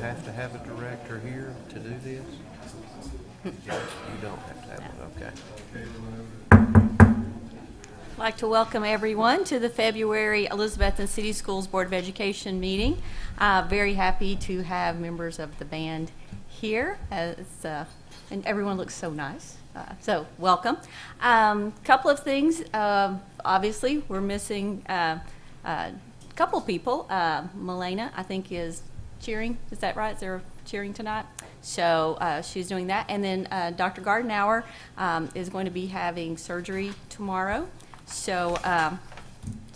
have to have a director here to do this? You don't have to have it, okay. I'd like to welcome everyone to the February Elizabethton City Schools Board of Education meeting. Very happy to have members of the band here, and everyone looks so nice. So welcome. Couple of things. Obviously, we're missing a couple people. Milena, I think, is cheering. Is that right? Is there cheering tonight? So she's doing that. And then Dr. Gardenauer is going to be having surgery tomorrow. So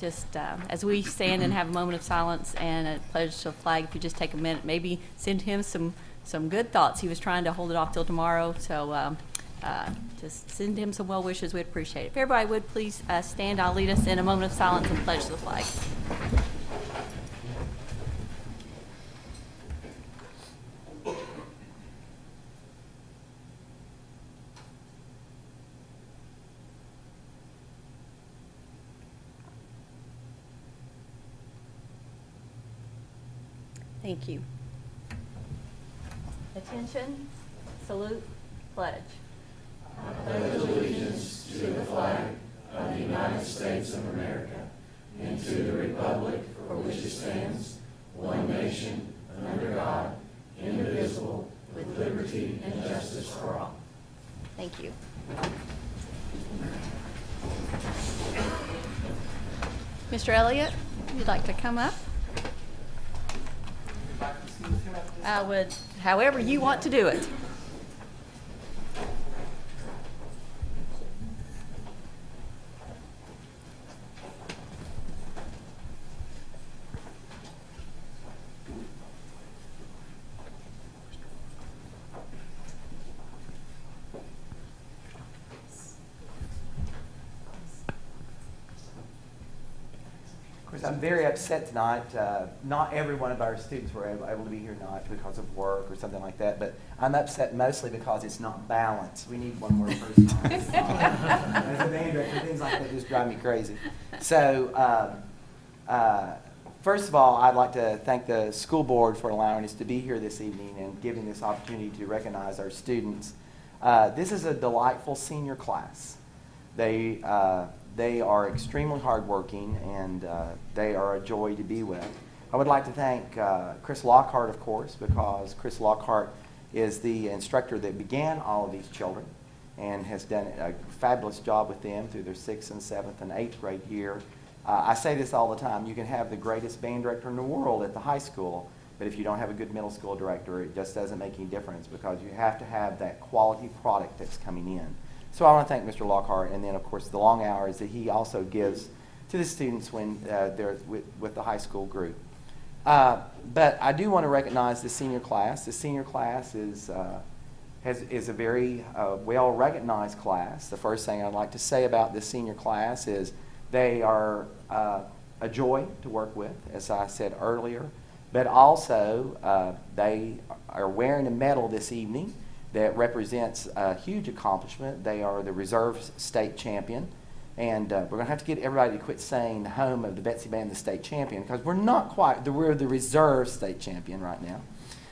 just as we stand and have a moment of silence and a pledge to the flag, if you just take a minute, maybe send him some good thoughts. He was trying to hold it off till tomorrow. So just send him some well wishes. We'd appreciate it. If everybody would please stand, I'll lead us in a moment of silence and pledge to the flag. Thank you. Attention, salute, pledge. I pledge allegiance to the flag of the United States of America and to the republic for which it stands, one nation, under God, indivisible, with liberty and justice for all. Thank you. Mr. Elliott, would you like to come up? I would, however you want to do it. I'm very upset tonight. Not every one of our students were able to be here tonight because of work or something like that, but I'm upset mostly because it's not balanced. We need one more person on this. As a band director, things like that just drive me crazy. So, first of all, I'd like to thank the school board for allowing us to be here this evening and giving this opportunity to recognize our students. This is a delightful senior class. They are extremely hardworking, and they are a joy to be with. I would like to thank Chris Lockhart, of course, because Chris Lockhart is the instructor that began all of these children and has done a fabulous job with them through their 6th and 7th and 8th grade year. I say this all the time. You can have the greatest band director in the world at the high school, but if you don't have a good middle school director, it just doesn't make any difference because you have to have that quality product that's coming in. So I want to thank Mr. Lockhart, and then, of course, the long hours that he also gives to the students when they're with the high school group. But I do want to recognize the senior class. The senior class is a very well-recognized class. The first thing I'd like to say about this senior class is they are a joy to work with, as I said earlier, but also they are wearing a medal this evening that represents a huge accomplishment. They are the reserve state champion, and we're going to have to get everybody to quit saying the home of the Betsy Band the state champion, because we're not quite, we're the reserve state champion right now.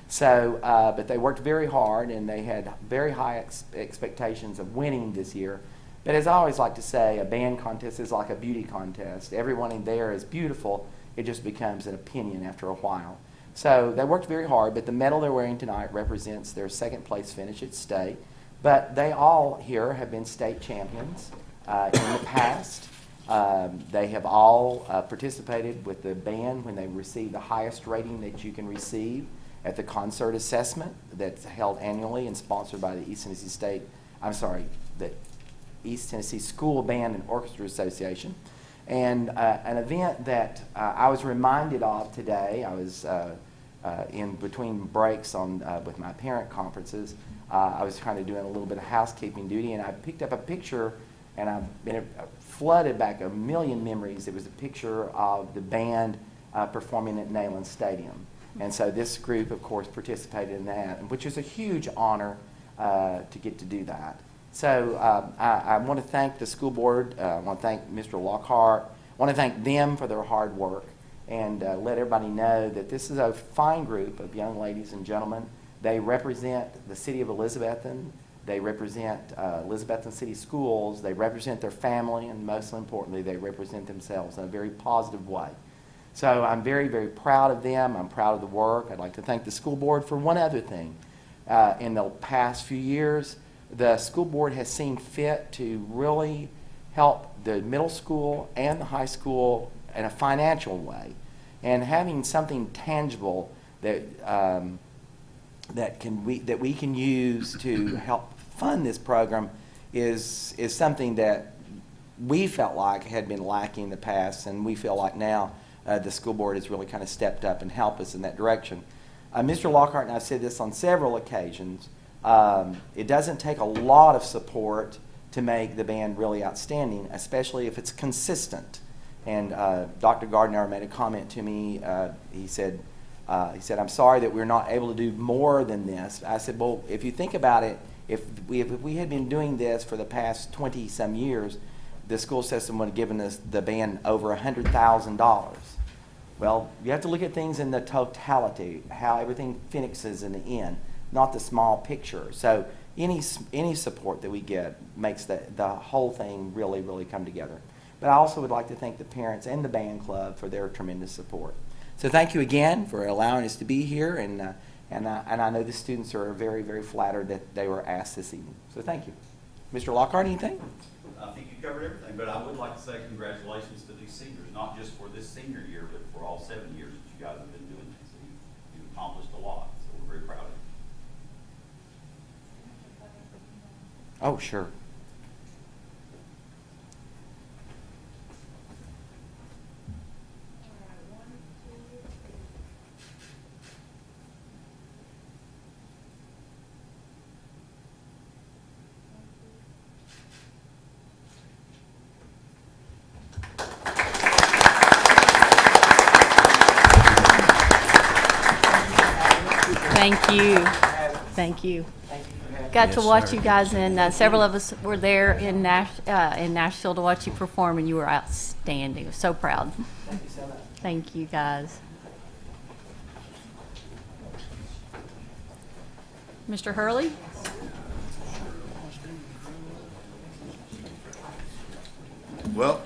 So, but they worked very hard, and they had very high expectations of winning this year. But as I always like to say, a band contest is like a beauty contest. Everyone in there is beautiful. It just becomes an opinion after a while. So they worked very hard, but the medal they're wearing tonight represents their second place finish at state. But they all here have been state champions in the past. They have all participated with the band when they received the highest rating that you can receive at the concert assessment that's held annually and sponsored by the East Tennessee the East Tennessee School Band and Orchestra Association. And an event that I was reminded of today, I was in between breaks with my parent conferences, I was kind of doing a little bit of housekeeping duty, and I picked up a picture, and I've been flooded back a million memories. It was a picture of the band performing at Neyland Stadium. And so this group, of course, participated in that, which is a huge honor to get to do that. So I want to thank the school board. I want to thank Mr. Lockhart. I want to thank them for their hard work. and let everybody know that this is a fine group of young ladies and gentlemen. They represent the city of Elizabethton. They represent Elizabethton City Schools. They represent their family, and most importantly, they represent themselves in a very positive way. So I'm very, very proud of them. I'm proud of the work. I'd like to thank the school board for one other thing. In the past few years, the school board has seen fit to really help the middle school and the high school in a financial way. And having something tangible that, that we can use to help fund this program is something that we felt like had been lacking in the past, and we feel like now the school board has really kind of stepped up and helped us in that direction. Mr. Lockhart and I said this on several occasions. It doesn't take a lot of support to make the band really outstanding, especially if it's consistent. And Dr. Gardner made a comment to me. He said, I'm sorry that we're not able to do more than this. I said, well, if you think about it, if we had been doing this for the past 20-some years, the school system would have given us the band over $100,000. Well, you have to look at things in the totality, how everything finishes in the end, not the small picture. So any support that we get makes the whole thing really, really come together. But I also would like to thank the parents and the band club for their tremendous support. So thank you again for allowing us to be here, and I know the students are very, very flattered that they were asked this evening. So thank you. Mr. Lockhart, anything? I think you covered everything, but I would like to say congratulations to these seniors, not just for this senior year, but for all 7 years that you guys have been doing this. You've accomplished a lot, so we're very proud of you. Oh, sure. Thank you. Thank you. Got to watch you guys, and several of us were there in Nashville to watch you perform, and you were outstanding. So proud. Thank you so much. Thank you, guys. Mr. Hurley? Well,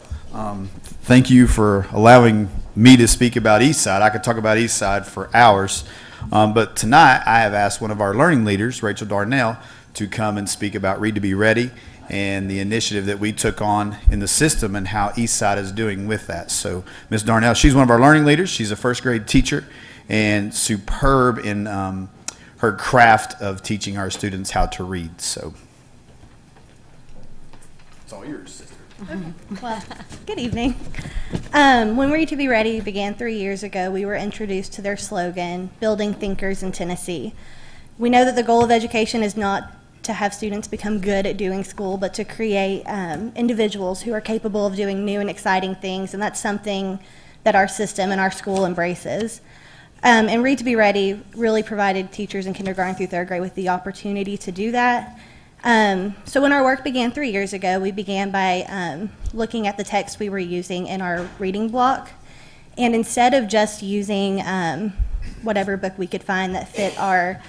thank you for allowing me to speak about Eastside. I could talk about Eastside for hours, but tonight I have asked one of our learning leaders, Rachel Darnell, to come and speak about Read to Be Ready and the initiative that we took on in the system and how Eastside is doing with that. So Ms. Darnell, she's one of our learning leaders. She's a first grade teacher and superb in her craft of teaching our students how to read. So it's all yours, sister. Well, good evening. When Read to Be Ready began 3 years ago, we were introduced to their slogan, Building Thinkers in Tennessee. We know that the goal of education is not to have students become good at doing school, but to create individuals who are capable of doing new and exciting things, and that's something that our system and our school embraces. And Read to Be Ready really provided teachers in kindergarten through third grade with the opportunity to do that. So when our work began 3 years ago, we began by looking at the text we were using in our reading block. And instead of just using whatever book we could find that fit our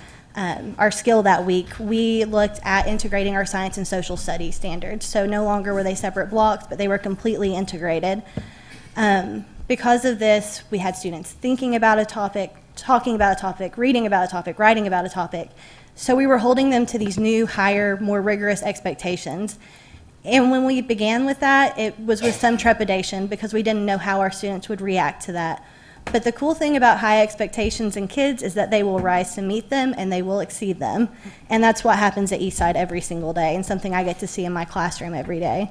skill that week, we looked at integrating our science and social studies standards. So no longer were they separate blocks, but they were completely integrated. Because of this, we had students thinking about a topic, talking about a topic, reading about a topic, writing about a topic. So we were holding them to these new, higher, more rigorous expectations. And when we began with that, it was with some trepidation because we didn't know how our students would react to that. But the cool thing about high expectations in kids is that they will rise to meet them and they will exceed them. And that's what happens at Eastside every single day, and something I get to see in my classroom every day.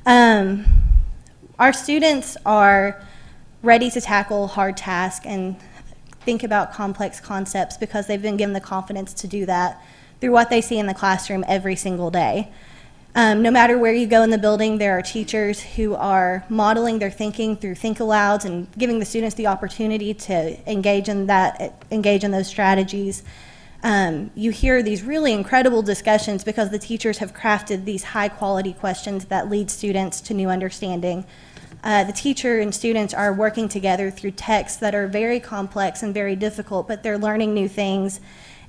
Our students are ready to tackle hard tasks and think about complex concepts because they've been given the confidence to do that through what they see in the classroom every single day. No matter where you go in the building, there are teachers who are modeling their thinking through think alouds and giving the students the opportunity to engage in those strategies. You hear these really incredible discussions because the teachers have crafted these high quality questions that lead students to new understanding. The teacher and students are working together through texts that are very complex and very difficult, but they're learning new things,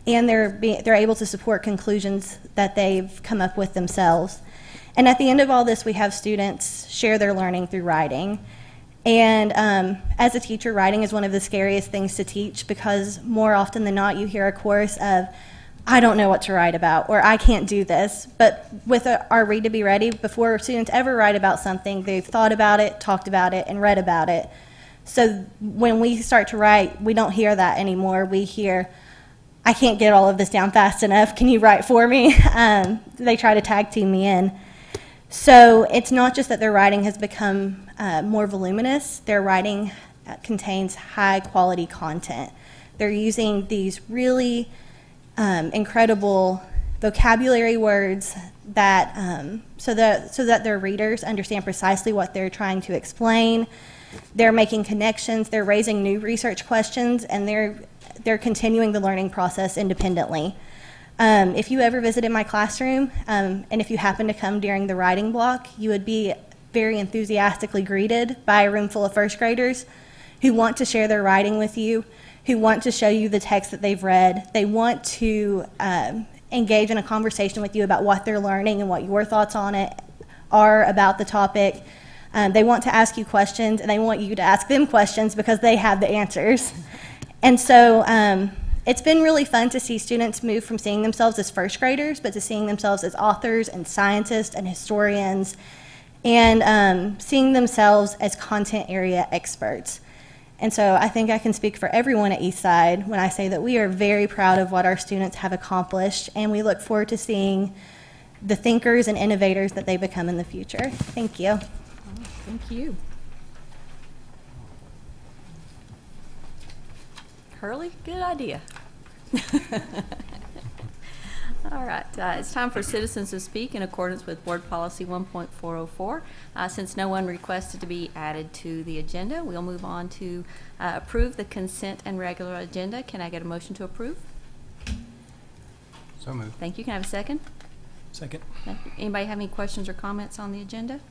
and they're able to support conclusions that they've come up with themselves. And at the end of all this, we have students share their learning through writing. And as a teacher, writing is one of the scariest things to teach, because more often than not, you hear a chorus of, I don't know what to write about, or I can't do this. But with our Read to Be Ready, before students ever write about something, they've thought about it, talked about it, and read about it. So when we start to write, we don't hear that anymore. We hear, I can't get all of this down fast enough. Can you write for me? They try to tag team me in. So it's not just that their writing has become more voluminous. Their writing contains high quality content. They're using these really incredible vocabulary words that so that their readers understand precisely what they're trying to explain. They're making connections, they're raising new research questions, and they're continuing the learning process independently. If you ever visited my classroom, and if you happen to come during the writing block, you would be very enthusiastically greeted by a room full of first graders who want to share their writing with you, who want to show you the text that they've read. They want to engage in a conversation with you about what they're learning and what your thoughts on it are about the topic. They want to ask you questions, and they want you to ask them questions because they have the answers. And so it's been really fun to see students move from seeing themselves as first graders, but to seeing themselves as authors and scientists and historians, and seeing themselves as content area experts. And so I think I can speak for everyone at Eastside when I say that we are very proud of what our students have accomplished, and we look forward to seeing the thinkers and innovators that they become in the future. Thank you. Thank you. Hurley, good idea. All right, it's time for citizens to speak in accordance with Board Policy 1.404. Since no one requested to be added to the agenda, we'll move on to approve the consent and regular agenda. Can I get a motion to approve? So moved. Thank you. Can I have a second? Second. Anybody have any questions or comments on the agenda?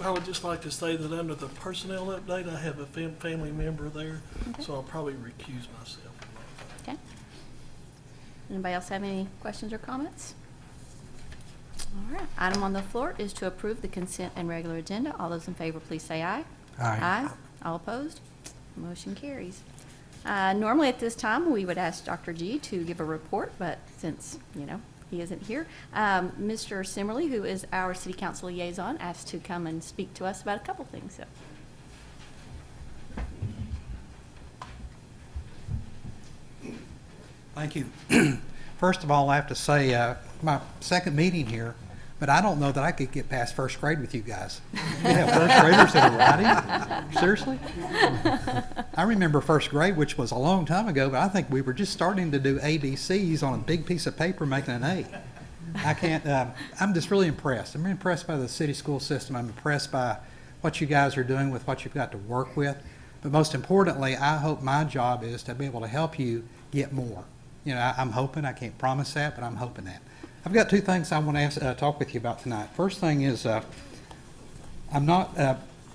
I would just like to say that under the personnel update, I have a family member there, Okay. so I'll probably recuse myself from that. Okay. Anybody else have any questions or comments? All right. Item on the floor is to approve the consent and regular agenda. All those in favor, please say aye. Aye. Aye. All opposed? Motion carries. Normally at this time, we would ask Dr. G to give a report, but since, he isn't here, Mr. Simmerly, who is our City Council liaison, asked to come and speak to us about a couple things. So. Thank you. First of all, I have to say, my second meeting here, but I don't know that I could get past first grade with you guys. You have first graders that are writing? Seriously? I remember first grade, which was a long time ago, but I think we were just starting to do ABCs on a big piece of paper making an A. I can't, I'm just really impressed. I'm impressed by the city school system. I'm impressed by what you guys are doing with what you've got to work with. But most importantly, I hope my job is to be able to help you get more. I'm hoping, I can't promise that, but I'm hoping that. I've got two things I want to talk with you about tonight. First thing is, I'm not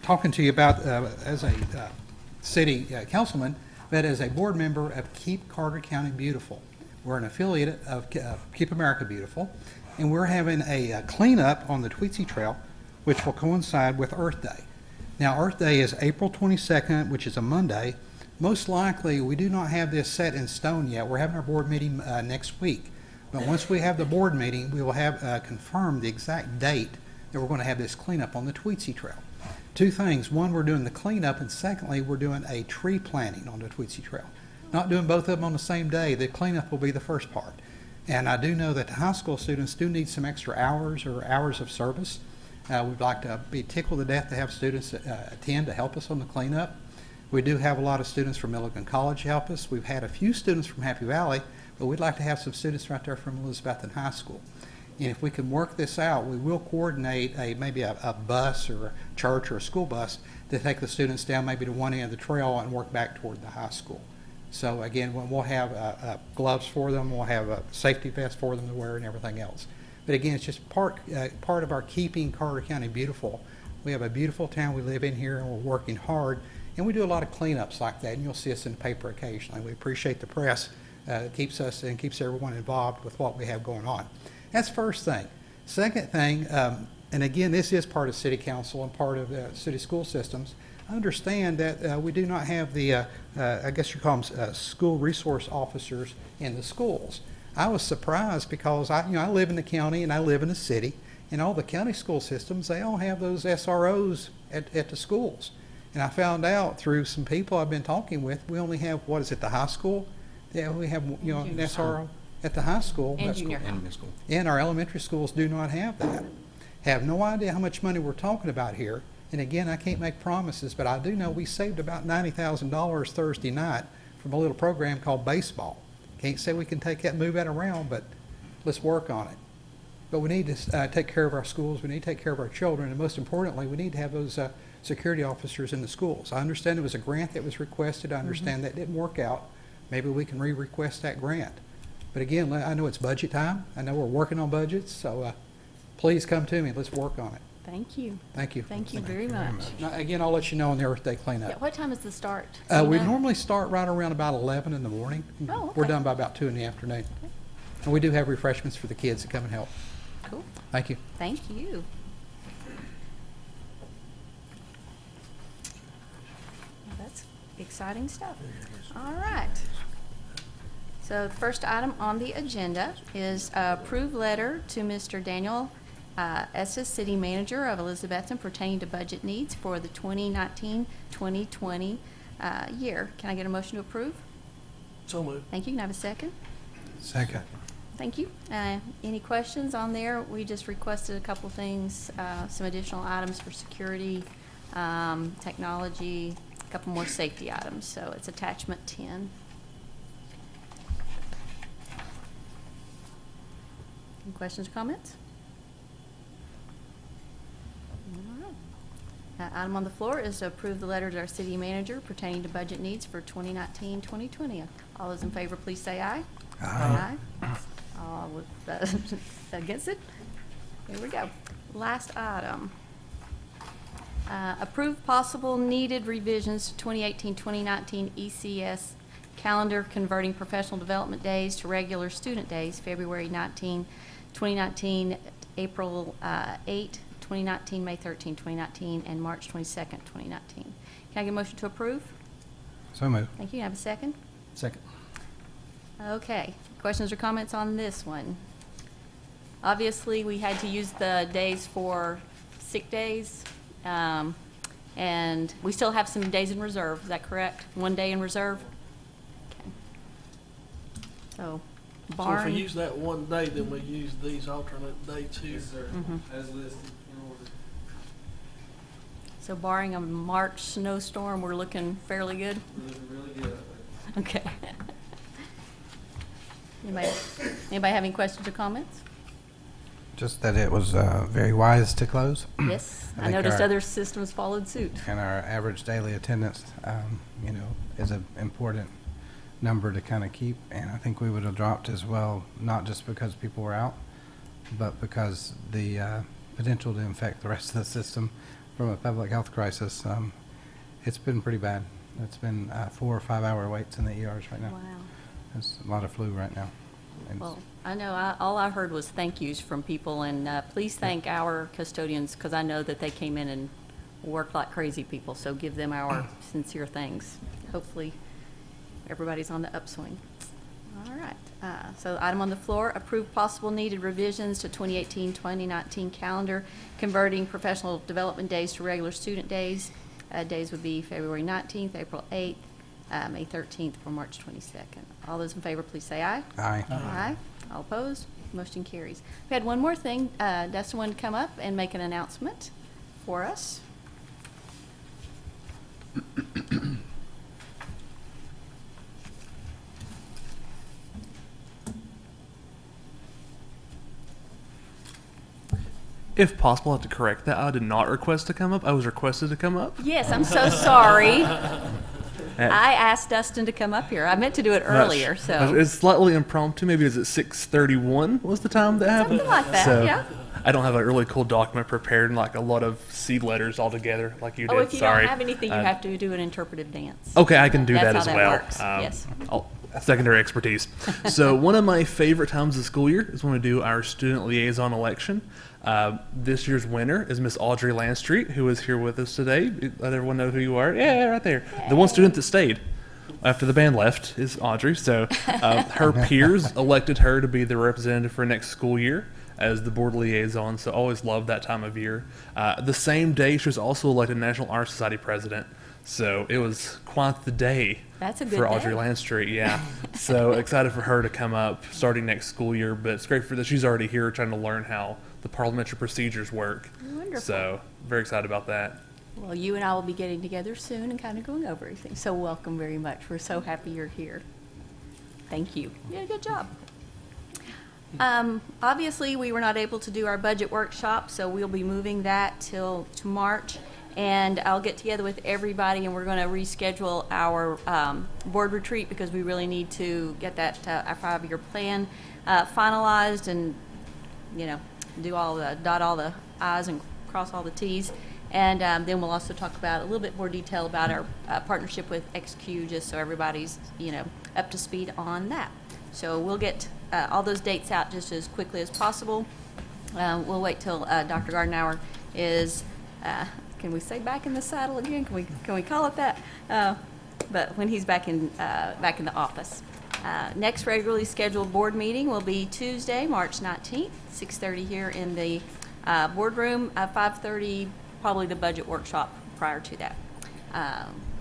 talking to you about as a city councilman, but as a board member of Keep Carter County Beautiful. We're an affiliate of Keep America Beautiful, and we're having a cleanup on the Tweetsie Trail, which will coincide with Earth Day. Now, Earth Day is April 22nd, which is a Monday. Most likely, we do not have this set in stone yet. We're having our board meeting next week. But once we have the board meeting, we will have confirmed the exact date that we're going to have this cleanup on the Tweetsie Trail. Two things. One, we're doing the cleanup, and secondly, we're doing a tree planting on the Tweetsie Trail. Not doing both of them on the same day. The cleanup will be the first part. And I do know that the high school students do need some extra hours or hours of service. We'd like to be tickled to death to have students attend to help us on the cleanup. We do have a lot of students from Milligan College help us. We've had a few students from Happy Valley, but we'd like to have some students right there from Elizabethton High School. And if we can work this out, we will coordinate maybe a bus or a church or a school bus to take the students down maybe to one end of the trail and work back toward the high school. So again, we'll have gloves for them, we'll have a safety vest for them to wear and everything else. But again, it's just part of our Keeping Carter County Beautiful We have a beautiful town we live in here, and we're working hard. And we do a lot of cleanups like that, and you'll see us in the paper occasionally. We appreciate the press. It keeps us and keeps everyone involved with what we have going on. That's first thing. Second thing, and again, this is part of City Council and part of the city school systems. I understand that we do not have the, I guess you call them school resource officers in the schools. I was surprised because I live in the county and I live in the city, and all the county school systems, they all have those SROs at the schools. And I found out through some people I've been talking with, we only have, what is it, the high school? Yeah, we have, an SRO at the high school. And junior high. And our elementary schools do not have that. Have no idea how much money we're talking about here. And again, I can't make promises, but I do know we saved about $90,000 Thursday night from a little program called baseball. Can't say we can take that and move that around, but let's work on it. But we need to take care of our schools. We need to take care of our children. And most importantly, we need to have those security officers in the schools. I understand there was a grant that was requested. I understand that didn't work out. Maybe we can re-request that grant. But again, I know it's budget time. I know we're working on budgets, so please come to me. Let's work on it. Thank you. Thank you. Thank you very much. Now, again, I'll let you know on the Earth Day cleanup. Yeah, what time is the start? Do you We know? normally start right around about 11 in the morning. Oh, We're okay. done by about 2 in the afternoon. And we do have refreshments for the kids that come and help. Cool. Thank you. Thank you. That's exciting stuff. All right. So the first item on the agenda is approved letter to Mr. Daniel Estes, City Manager of Elizabethton, pertaining to budget needs for the 2019-2020 year. Can I get a motion to approve? So moved. Thank you. Can I have a second? Second. Thank you. Any questions on there? We just requested a couple things, some additional items for security, technology, a couple more safety items. So it's attachment 10. Any questions or comments? All right. Item on the floor is to approve the letter to our city manager pertaining to budget needs for 2019-2020. All those in favor, please say aye. Aye. All against it? Here we go. Last item. Approve possible needed revisions to 2018-2019 ECS calendar, converting professional development days to regular student days, February 19, 2019, April 8, 2019, May 13, 2019, and March 22nd, 2019. Can I get a motion to approve? So moved. Thank you. Can I have a second? Second. Okay. Questions or comments on this one? Obviously, we had to use the days for sick days, and we still have some days in reserve. Is that correct? 1 day in reserve? Okay. So, So if barring... we use that one day, then we use these alternate dates here. Yes, sir. Mhm. As listed in order. So barring a March snowstorm, we're looking fairly good? We're looking really good, I think. Okay. Anybody have any questions or comments? Just that it was very wise to close. Yes, I think noticed our- other systems followed suit. And our average daily attendance, is an important number to kind of keep. And I think we would have dropped as well, not just because people were out, but because the potential to infect the rest of the system from a public health crisis. It's been pretty bad. It's been 4 or 5 hour waits in the ERs right now. Wow. There's a lot of flu right now. And Well, I know, all I heard was thank yous from people, and please thank our custodians, because I know that they came in and worked like crazy people, so give them our sincere thanks. Hopefully, everybody's on the upswing. All right, so item on the floor, approve possible needed revisions to 2018-2019 calendar, converting professional development days to regular student days. Days would be February 19th, April 8th, May 13th, or March 22nd. All those in favor, please say aye. Aye. Aye. All opposed? Motion carries. We had one more thing. Dustin wanted to come up and make an announcement for us. If possible, I have to correct that. I did not request to come up. I was requested to come up. Yes, I'm so sorry. I asked Dustin to come up here. I meant to do it earlier, so. It's slightly impromptu. Maybe is it 6:31 was the time that happened? Something like that, So, yeah. I don't have a really cool document prepared and like a lot of seed letters all together like you did. Oh, if you Sorry. don't have anything, you have to do an interpretive dance. Okay, I can do That's that how as that well. works, yes. Secondary expertise. So one of my favorite times of the school year is when we do our student liaison election. This year's winner is Miss Audrey Landstreet, who is here with us today. Let everyone know who you are. Yeah, right there. Yay. The one student that stayed after the band left is Audrey. So her peers elected her to be the representative for next school year as the board liaison. So always loved that time of year. The same day, she was also elected National Honor Society president. So it was quite the day. That's a good for Audrey day. Landstreet, yeah. So excited for her to come up starting next school year, but it's great for that she's already here trying to learn how the parliamentary procedures work. Wonderful. So very excited about that. Well, you and I will be getting together soon and kind of going over everything. So welcome very much. We're so happy you're here. Thank you. You did a good job. Obviously, we were not able to do our budget workshop, so we'll be moving that to March. And I'll get together with everybody, and we're going to reschedule our board retreat because we really need to get that our 5-year plan finalized, and dot all the I's and cross all the T's. And then we'll also talk about a little bit more detail about our partnership with XQ, just so everybody's up to speed on that. So we'll get all those dates out just as quickly as possible. We'll wait till Dr. Gardenauer is. Can we say back in the saddle again? Can we call it that? But when he's back in the office. Next regularly scheduled board meeting will be Tuesday, March 19th, 6:30 here in the boardroom. 5:30, probably the budget workshop prior to that.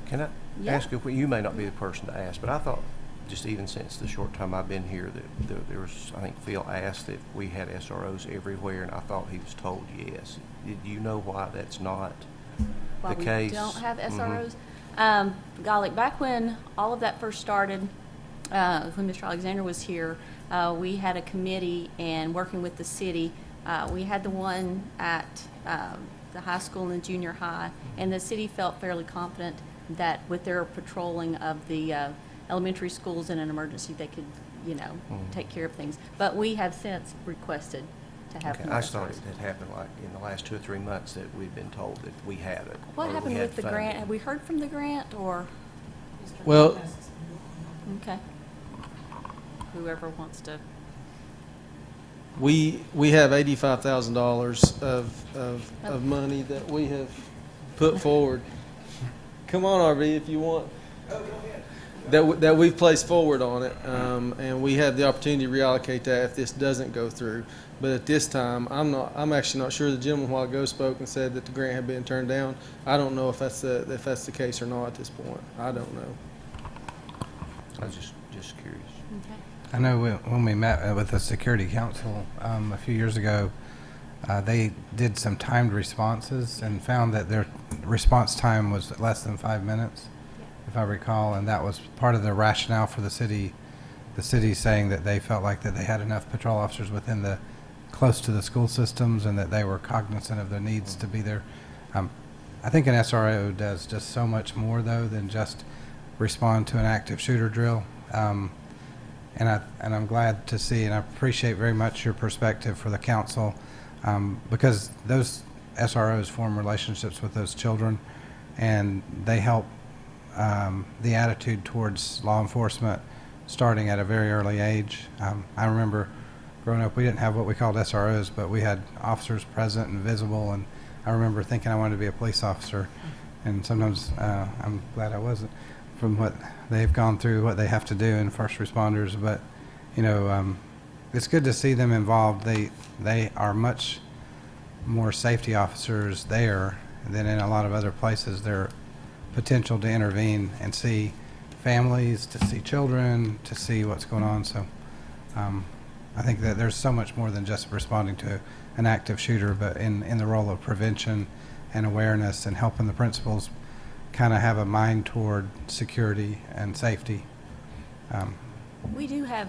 Can I Yeah. ask you may not be the person to ask, but I thought just even since the short time I've been here that there was, I think Phil asked if we had SROs everywhere, and I thought he was told yes. Did you know why that's not While the case? We don't have SROs. Mm-hmm. Golly, back when all of that first started, when Mr. Alexander was here, we had a committee, and working with the city, we had the one at the high school and the junior high, and the city felt fairly confident that with their patrolling of the elementary schools in an emergency, they could, take care of things. But we have since requested to have Okay, more I just thought SROs. it had happened like in the last 2 or 3 months that we've been told that we have it. What or we happened had with the funding. grant? Have we heard from the grant, or? Well, Okay. Whoever wants to. We have $85,000 of money that we have put forward. Come on, RV, if you want. That we've placed forward on it, and we have the opportunity to reallocate that if this doesn't go through. But at this time, I'm actually not sure. The gentleman a while ago spoke and said that the grant had been turned down. I don't know if that's the case or not at this point. I don't know. I was just curious. Okay. I know when we met with the Security Council a few years ago, they did some timed responses and found that their response time was less than 5 minutes, if I recall, and that was part of the rationale for the city saying that they felt like that they had enough patrol officers within the close to the school systems and that they were cognizant of their needs to be there. I think an SRO does just so much more though than just respond to an active shooter drill. And I'm glad to see, and I appreciate very much your perspective for the council, because those SROs form relationships with those children, and they help the attitude towards law enforcement starting at a very early age. I remember growing up, we didn't have what we called SROs, but we had officers present and visible, and I remember thinking I wanted to be a police officer, and sometimes I'm glad I wasn't, from what they've gone through, what they have to do in first responders. But it's good to see them involved. They are much more safety officers there than in a lot of other places. Their potential to intervene and see families, to see children, to see what's going on. So I think that there's so much more than just responding to an active shooter, but in the role of prevention and awareness and helping the principals kind of have a mind toward security and safety. We do have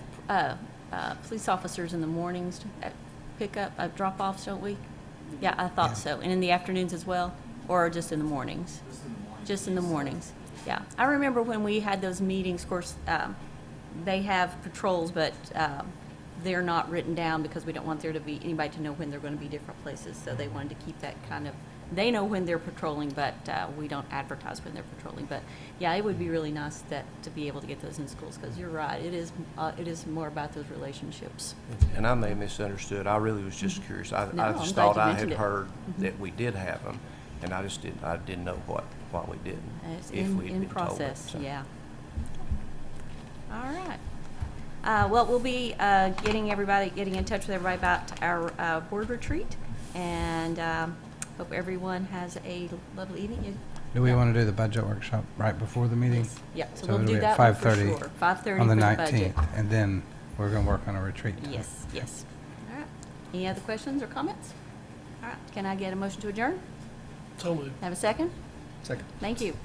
police officers in the mornings at pickup, drop-offs, don't we? Yeah, I thought so. And in the afternoons as well, or just in the mornings? Just in the mornings. Yeah, I remember when we had those meetings, of course, they have patrols, but they're not written down because we don't want there to be anybody to know when they're going to be different places. So they wanted to keep that kind of, they know when they're patrolling, but we don't advertise when they're patrolling. But yeah, it would be really nice to be able to get those in schools, because you're right, it is more about those relationships. And I may have misunderstood. I really was just curious. I No, I'm just glad thought you I mentioned had it. heard that we did have them, and I didn't know why we didn't. It's if we'd in been told it, process, so. yeah. All right. Well, we'll be getting in touch with everybody about our board retreat, and hope everyone has a lovely evening. Do we want to do the budget workshop right before the meeting? Yes. Yeah, so it'll we'll do be that at one for 5:30 sure. 5:30 on the for the budget. 19th, and then we're going to work on a retreat. Yes, yes. All right. Any other questions or comments? All right. Can I get a motion to adjourn? So moved. Have a second? Second. Thank you.